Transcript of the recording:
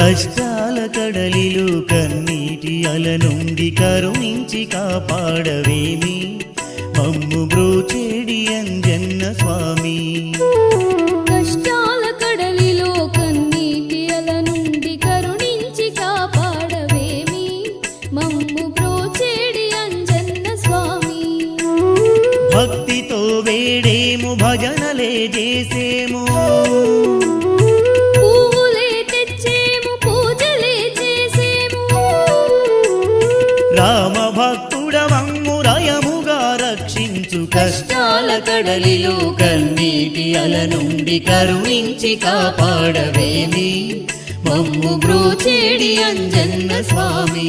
కష్టాల కడలిలో కన్నీటి అల నుండి కరుణించి కాపాడవేమి మమ్ము బ్రోచేడి అంజన్న స్వామి కష్టాల కడలిలో కన్నీటి అల నుండి కరుణించి కాపాడవేమి మమ్ము బ్రోచేడి అంజన్న స్వామి భక్తితో వేడేము భజనలే చేసేము రామ భక్తుడవమ్ము రయముగా రక్షించు కష్టాల కడలిలో కన్నీటి అల నుండి కరుణించి కాపాడవేమి మమ్ము బ్రోచేడి అంజన్న స్వామి